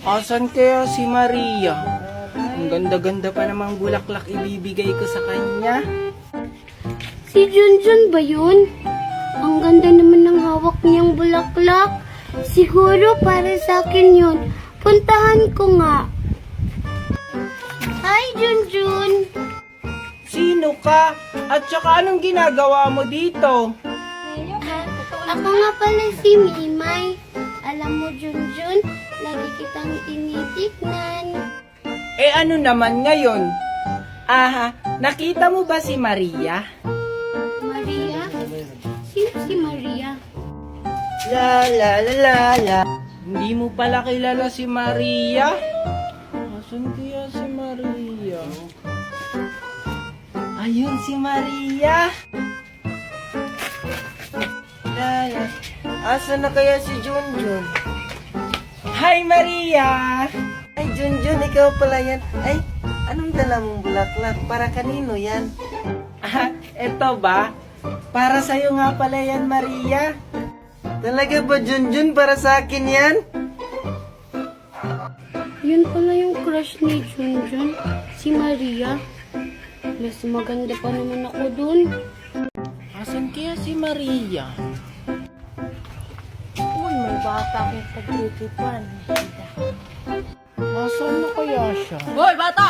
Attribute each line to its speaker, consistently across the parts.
Speaker 1: Asan kaya si Maria? Ang ganda-ganda pa namang bulaklak ibibigay ko sa kanya.
Speaker 2: Si Junjun ba yun? Ang ganda naman ng hawak niyang bulaklak. Siguro para sa akin yun. Puntahan ko nga. Hi, Junjun!
Speaker 1: Sino ka? At saka anong ginagawa mo dito?
Speaker 2: Ako nga pala si Mimay. Alam mo, Junjun, lagi kitang tinitignan.
Speaker 1: Eh ano naman ngayon? Aha, nakita mo ba si Maria?
Speaker 2: Maria? Sino si Maria?
Speaker 1: La la la la la. Hindi mo pala kilala si Maria? Asan kaya si Maria? Ayun si Maria. La la. Asan na kaya si Junjun? Hi Maria! Ay Junjun, ikaw pala yan. Ay, anong dala mong bulaklak? Para kanino yan? Ah, eto ba? Para sa'yo nga pala yan, Maria. Talaga ba, Junjun? Para sa akin yan?
Speaker 2: Yun pala yung crush ni Junjun, si Maria. Mas maganda pa naman ako dun.
Speaker 1: Asan kaya si Maria?
Speaker 2: Uy, may bata akong pagtitipan.
Speaker 1: Asan na kaya siya?
Speaker 3: Hoy, bata!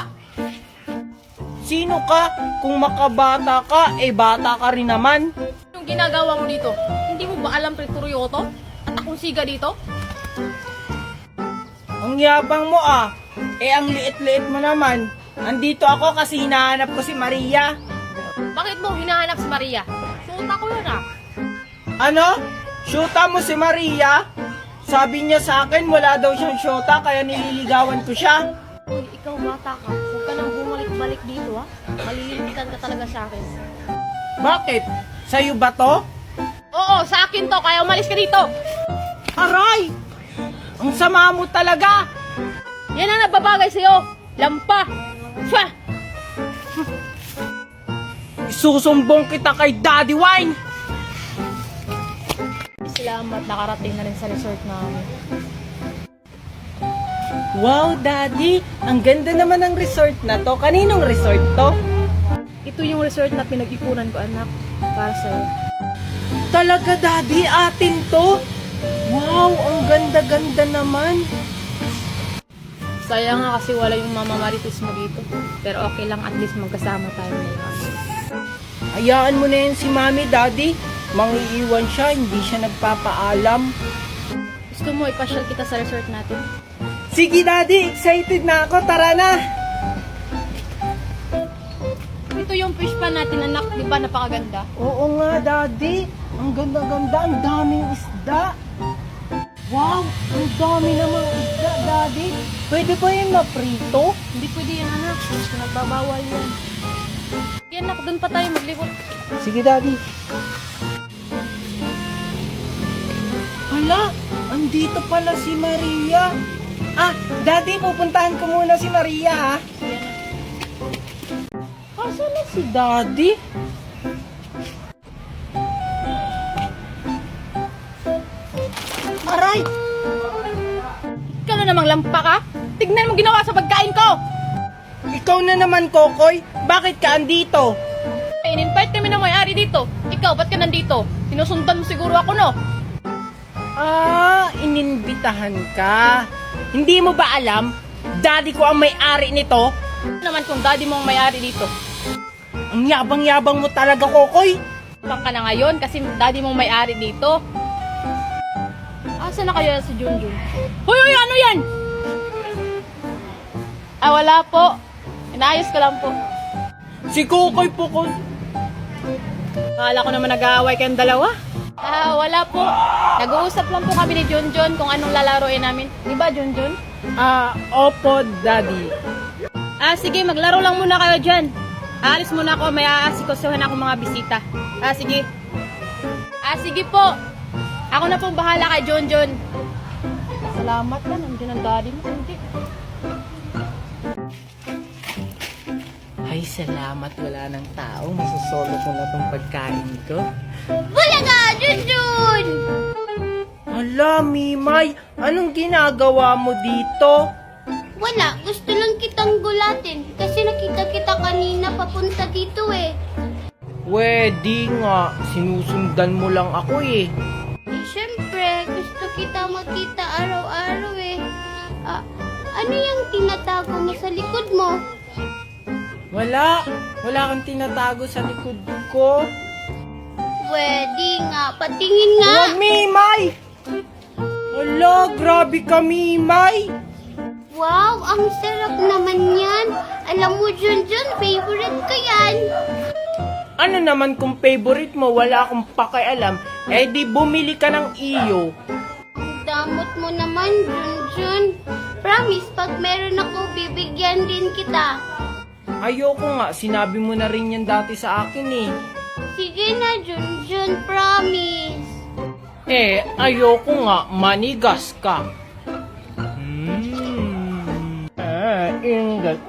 Speaker 1: Sino ka? Kung makabata ka, eh bata ka rin naman.
Speaker 3: Anong ginagawa mo dito? Hindi mo ba alam Pretoryo to? At akong siga dito?
Speaker 1: Ang yabang mo ah. Eh ang liit-liit mo naman. Andito ako kasi hinahanap ko si Maria.
Speaker 3: Bakit mo hinahanap si Maria? Suot ako yun ah.
Speaker 1: Ano? Shoota mo si Maria? Sabi niya sa akin wala daw siyang shota kaya nililigawan ko siya.
Speaker 3: Uy, ikaw bata ka. Huwag ka nang bumalik-balik dito ah. Malilimitan ka talaga sa akin.
Speaker 1: Bakit? Sa'yo ba to?
Speaker 3: Oo, sa akin to. Kaya umalis ka dito.
Speaker 1: Aray! Ang sama mo talaga!
Speaker 3: Yan ang nababagay sa'yo. Lampa. Fwa!
Speaker 1: Isusumbong kita kay Daddy Wine!
Speaker 3: Salamat, nakarating na rin sa resort namin.
Speaker 1: Wow, Daddy! Ang ganda naman ng resort na to. Kaninong resort to?
Speaker 3: Ito yung resort na pinag-ipunan ko, anak. Para sa'yo.
Speaker 1: Talaga, Daddy? Atin to? Wow, ang ganda-ganda naman.
Speaker 3: Sayang nga kasi wala yung mama Marites mo dito. Pero okay lang, at least magkasama tayo ngayon.
Speaker 1: Hayaan mo na yun si Mami, Daddy. Mangiiwan siya, hindi siya nagpapaalam.
Speaker 3: Gusto mo ipasyal kita sa resort natin?
Speaker 1: Sige, Daddy! Excited na ako! Tara na!
Speaker 3: Ito yung fish pan natin, anak. Di ba napakaganda?
Speaker 1: Oo nga, Daddy. Ang ganda-ganda. Ang daming isda. Wow! Ang dami namang isda, Daddy. Pwede ba yan maprito?
Speaker 3: Hindi pwede yan, anak. Gusto nagbabawal yan. Yan, anak. Doon pa tayo maglibot.
Speaker 1: Sige, Daddy. Hala! Andito pala si Maria. Ah, Daddy, pupuntahan ko muna si Maria, ha?
Speaker 3: Yan,
Speaker 1: Asan na si Daddy? Aray!
Speaker 3: ikaw na namang lampa ka? Tignan mo ginawa sa pagkain ko!
Speaker 1: Ikaw na naman, Kokoy. Bakit ka andito?
Speaker 3: Eh, in-invite kami ng may-ari dito. Ikaw, ba't ka nandito? Sinusundan mo siguro ako, no?
Speaker 1: Ah, ininbitahan ka. Hindi mo ba alam? Daddy ko ang may-ari nito.
Speaker 3: Ano naman kung daddy mo ang may-ari dito?
Speaker 1: Ang yabang-yabang mo talaga, Kokoy.
Speaker 3: Baka na ngayon kasi daddy mo ang may-ari dito. Asa na kaya si Junjun? Hoy, hoy, ano yan? Ah, wala po. Inaayos ko lang po.
Speaker 1: Si Kokoy po ko.
Speaker 3: Akala ko naman nag-aaway kayong dalawa. Ah, wala po. Nag-uusap lang po kami ni Junjun kung anong lalaroin namin. Di ba, Junjun?
Speaker 1: Ah, opo, Daddy.
Speaker 3: Ah, sige, maglaro lang muna kayo dyan. Aalis muna ako, may aasikasuhan ako mga bisita. Ah, sige. Ah, sige po. Ako na pong bahala kay Junjun. Salamat na, nandiyan ang daddy mo. Hindi.
Speaker 1: Ay, salamat. Wala ng tao. Masusolo ko na tong pagkain ko.
Speaker 2: Bulaga, Junjun!
Speaker 1: Hala, Mimay, anong ginagawa mo dito?
Speaker 2: Wala, gusto lang kitang gulatin kasi nakita kita kanina papunta dito eh.
Speaker 1: Pwede nga, sinusundan mo lang ako eh.
Speaker 2: Eh, syempre, gusto kita makita araw-araw eh. Ano yung tinatago mo sa likod mo?
Speaker 1: Wala kang tinatago sa likod ko.
Speaker 2: Pwede nga, patingin nga.
Speaker 1: Huwag, Mimay! Hala, grabe ka, Mimay!
Speaker 2: Wow, ang sarap naman yan. Alam mo, Junjun, favorite ko yan.
Speaker 1: Ano naman kung favorite mo, wala akong pakialam, eh di bumili ka ng iyo.
Speaker 2: Ang damot mo naman, Junjun. Promise, pag meron ako, bibigyan din kita.
Speaker 1: Ayoko nga, sinabi mo na rin yan dati sa akin eh.
Speaker 2: Sige na, Junjun, promise.
Speaker 1: Eh, ayoko nga, manigas ka. Ingat.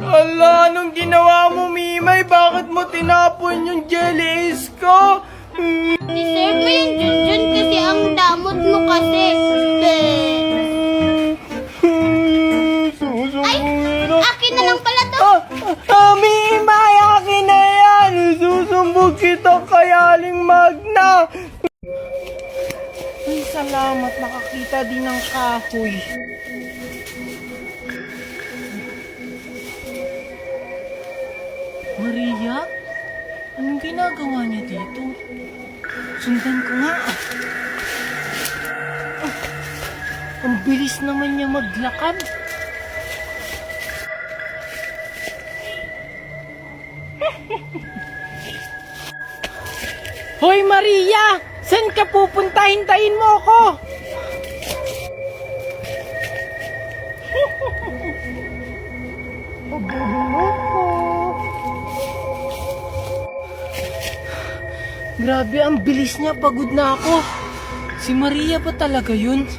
Speaker 1: Ala, anong ginawa mo, Mimay? Bakit mo tinapon yung jellies ko?
Speaker 2: Deserve mo yun, Junjun, kasi ang damot mo kasi. Ay, akin na lang pala to.
Speaker 1: Mimay, akin na yan! Susumbog kita kay Aling Magna! Ay, salamat, nakakita din ng kahoy. Maria? Anong ginagawa niya dito? Sundan ko nga. Ang bilis naman niya maglakad. Hoy Maria! Saan ka pupunta? Hintayin mo ako! Grabe, ang bilis niya. Pagod na ako. Si Maria ba talaga yun?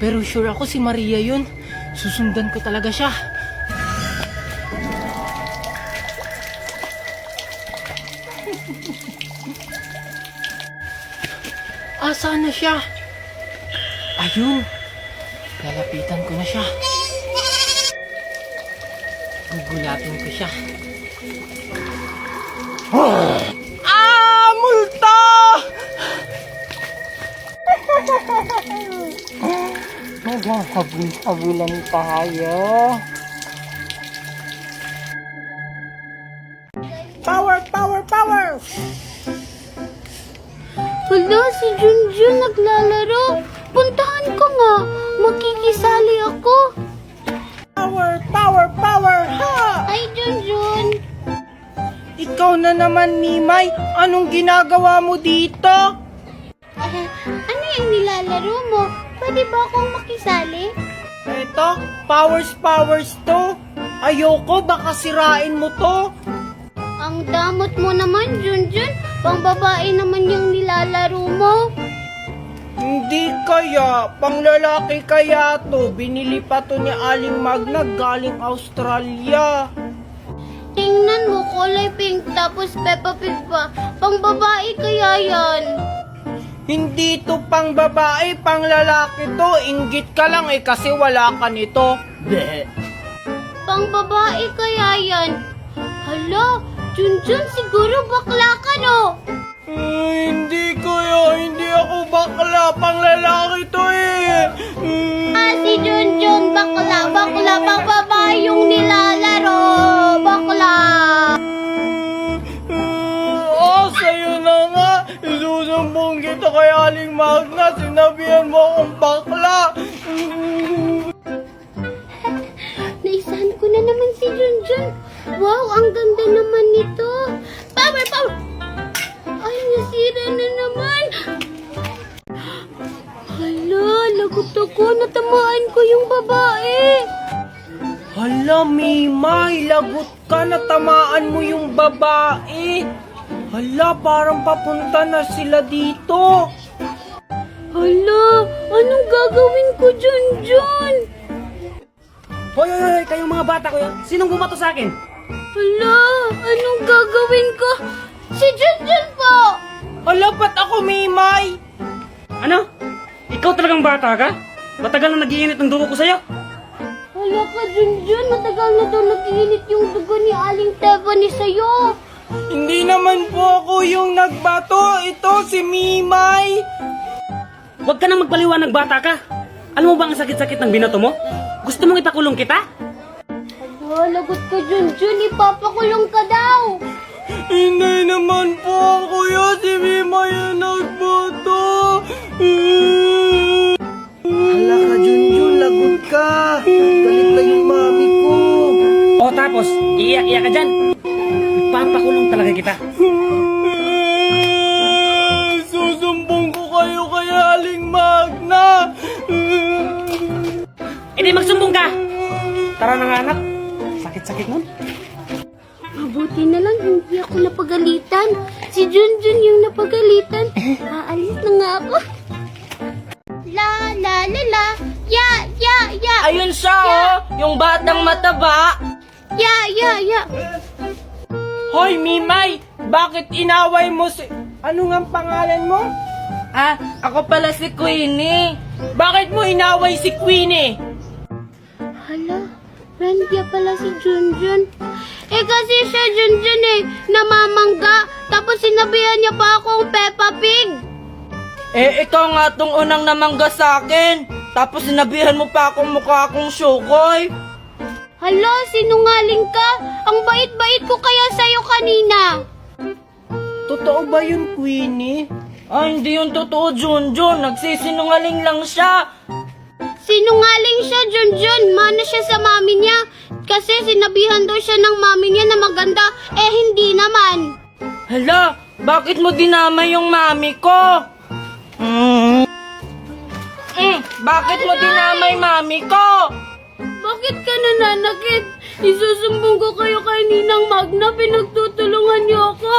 Speaker 1: Pero sure ako si Maria yun. Susundan ko talaga siya. Saan na siya? Ayun. Lalapitan ko na siya. Gugulatin ko siya. Multa! Habul-habulan tayo. Power!
Speaker 2: Hala, si Junjun naglalaro. Puntahan ko nga. Makikisali ako.
Speaker 1: Power! Ha!
Speaker 2: Ay, Junjun.
Speaker 1: Ikaw na naman, Mimay. Anong ginagawa mo dito?
Speaker 2: Ano yung nilalaro mo? Pwede ba akong makisali?
Speaker 1: Eto, powers to. Ayoko, baka sirain mo to.
Speaker 2: Ang damot mo naman, Junjun. Pang babae naman yung nilalaro mo.
Speaker 1: Hindi kaya, panglalaki kaya to. Binili pa to ni Aling Magna galing Australia.
Speaker 2: Tingnan mo, kulay pink tapos Peppa Pig pa. Pang babae kaya yan.
Speaker 1: Hindi to pang babae, pang lalaki to. Inggit ka lang eh kasi wala ka nito. Bleh.
Speaker 2: Pang babae kaya yan. Hala, Junjun, siguro bakla ka, no?
Speaker 1: Hindi kaya, hindi ako bakla, pang lalaki to eh.
Speaker 2: Si Junjun, bakla, pang babae yung nilalaro. Bakla.
Speaker 1: Sa'yo na nga. Isusumbong kita kay Aling Magna. Sinabihan mo akong bakla.
Speaker 2: Naisahan ko na naman si Junjun. Wow, ang ganda naman nito. Power! Ay, nasira na naman. Hala, lagot ako. Natamaan ko yung babae.
Speaker 1: Hala, Mimay, lagot ka, natamaan mo yung babae. Hala, parang papunta na sila dito.
Speaker 2: Hala, anong gagawin ko, Junjun?
Speaker 4: Hoy, kayong mga bata ko yan. Sinong bumato sa akin?
Speaker 2: Hala, anong gagawin ko? Si Junjun po!
Speaker 1: Ala, ba't ako, Mimay?
Speaker 4: Ano? Ikaw talagang bata ka? Matagal na nagiinit ang dugo ko sa'yo.
Speaker 2: Hala ka, Junjun. Matagal na daw nag-iinit yung dugo ni Aling Tiffany sa'yo.
Speaker 1: Hindi naman po ako yung nagbato. Ito si Mimay.
Speaker 4: Huwag ka nang magpaliwanag, bata ka. Alam mo ba ang sakit-sakit ng binato mo? Gusto mong ipakulong kita?
Speaker 2: Hala, lagot ka, Junjun. Ipapakulong ka daw.
Speaker 1: Hindi naman po kuya si Mimay yung nagbato. Hala ka, Junjun. Lagot ka. Galit na yung mami ko.
Speaker 4: O tapos, iiyak-iyak ka dyan. Ipapakulong talaga kita.
Speaker 1: Susumbong ko kayo kay Aling Magna.
Speaker 4: E di magsumbong ka! Tara na nga anak. Sakit-sakit nun.
Speaker 2: Mabuti na lang hindi ako napagalitan. Si Junjun yung napagalitan. Aalis na nga ako. La la la la. Ya ya ya.
Speaker 1: Ayun siya, oh. Yung batang mataba.
Speaker 2: Ya ya ya.
Speaker 1: Hoy, Mimay! Bakit inaway mo si... Ano nga pangalan mo? Ah, ako pala si Queenie. Bakit mo inaway si Queenie?
Speaker 2: Hala, nandiya pala si Junjun. Eh kasi siya Junjun namamangga. Tapos sinabihan niya pa akong Peppa Pig.
Speaker 1: Eh, ikaw nga tong unang namangga sa akin. Tapos sinabihan mo pa akong mukha akong Shukoy.
Speaker 2: Hala, sinungaling ka. Ang bait-bait ko kaya sa'yo kanina.
Speaker 1: Totoo ba yun, Queenie? Ay, hindi yun totoo, Junjun. Nagsisinungaling lang siya.
Speaker 2: Sinungaling siya, Junjun. Mana siya sa mami niya. Kasi sinabihan daw siya ng mami niya na maganda. Eh, hindi naman.
Speaker 1: Hala, bakit mo dinamay yung mami ko? Bakit mo dinamay mami ko?
Speaker 2: Bakit ka nananakit? Isusumbong ko kayo kay Ninang Magna. Pinagtutulungan niyo ako.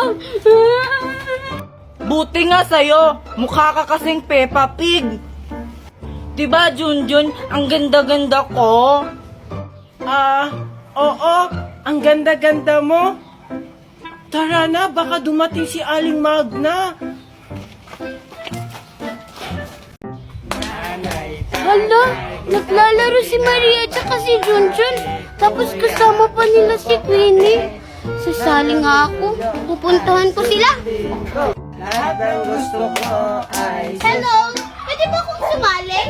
Speaker 1: Buti nga sa'yo, mukha ka kasing Peppa Pig. Diba, Junjun, ang ganda-ganda ko? Oo, ang ganda-ganda mo. Tara na, baka dumating si Aling Magna.
Speaker 2: Hala, naglalaro si Maria at si Junjun. Tapos kasama pa nila si Queenie. Sasali nga ako. Pupuntahan ko sila.
Speaker 1: Lahat ng gusto ko ay...
Speaker 2: Hello, pwede ba akong sumali?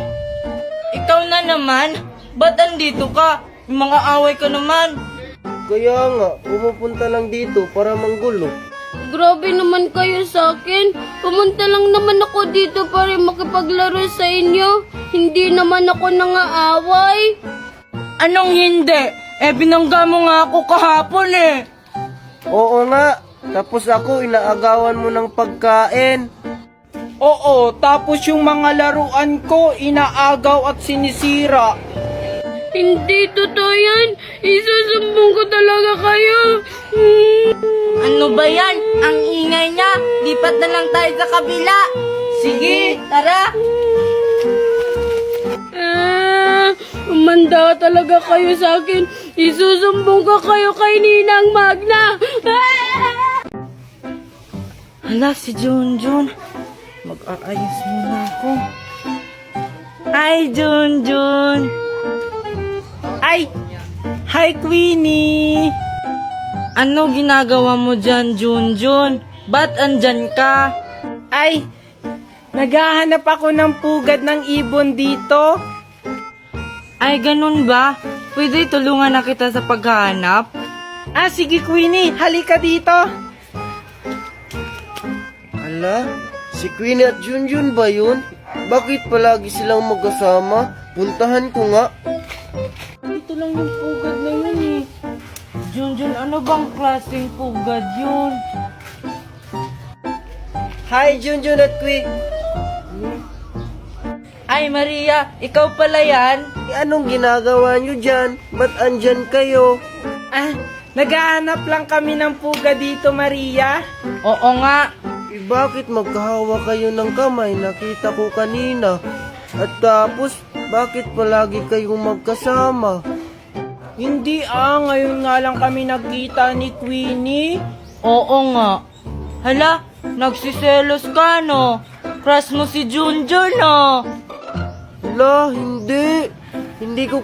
Speaker 1: Ikaw na naman? Ba't andito ka? Yung mga away ka naman. Kaya nga, pumupunta lang dito para manggulo.
Speaker 2: Grabe naman kayo sa akin. Pumunta lang naman ako dito para makipaglaro sa inyo. Hindi naman ako nangaaway.
Speaker 1: Anong hindi? Eh, binangga mo nga ako kahapon eh. Oo nga. Tapos ako, inaagawan mo ng pagkain. Oo, tapos yung mga laruan ko, inaagaw at sinisira.
Speaker 2: Hindi totoo yan. Isusumbong ko talaga kayo.
Speaker 1: Ano ba yan? Ang ingay niya. Lipat na lang tayo sa kabila. Sige, tara.
Speaker 2: Umanda talaga kayo sa akin. Isusumbong ko kayo kay Ninang Magna.
Speaker 1: Hala, si Junjun. Mag-aayos muna ako. Hi, Junjun. Ay! Hi, Queenie! Ano ginagawa mo dyan, Junjun? Ba't andyan ka? Ay! Naghahanap ako ng pugad ng ibon dito. Ay, ganun ba? Pwede tulungan na kita sa paghahanap? Ah, sige, Queenie. Halika dito. Ala, si Queenie at Junjun ba yun? Bakit palagi silang magkasama? Puntahan ko nga. Ito lang yung pugad na yun eh. Junjun, ano bang klaseng pugad yun? Hi, Junjun at Ay, Maria, ikaw pala yan? Anong ginagawa nyo dyan? Ba't andyan kayo? Ah, naghahanap lang kami ng puga dito, Maria. Oo nga. Bakit magkahawa kayo ng kamay? Nakita ko kanina. At tapos, bakit palagi kayong magkasama? Hindi ngayon nga lang kami nagkita ni Queenie. Oo nga. Hala,
Speaker 3: Nagsiselos ka, no? Crush mo si Junjun, no?
Speaker 1: Hala, hindi. Hindi ko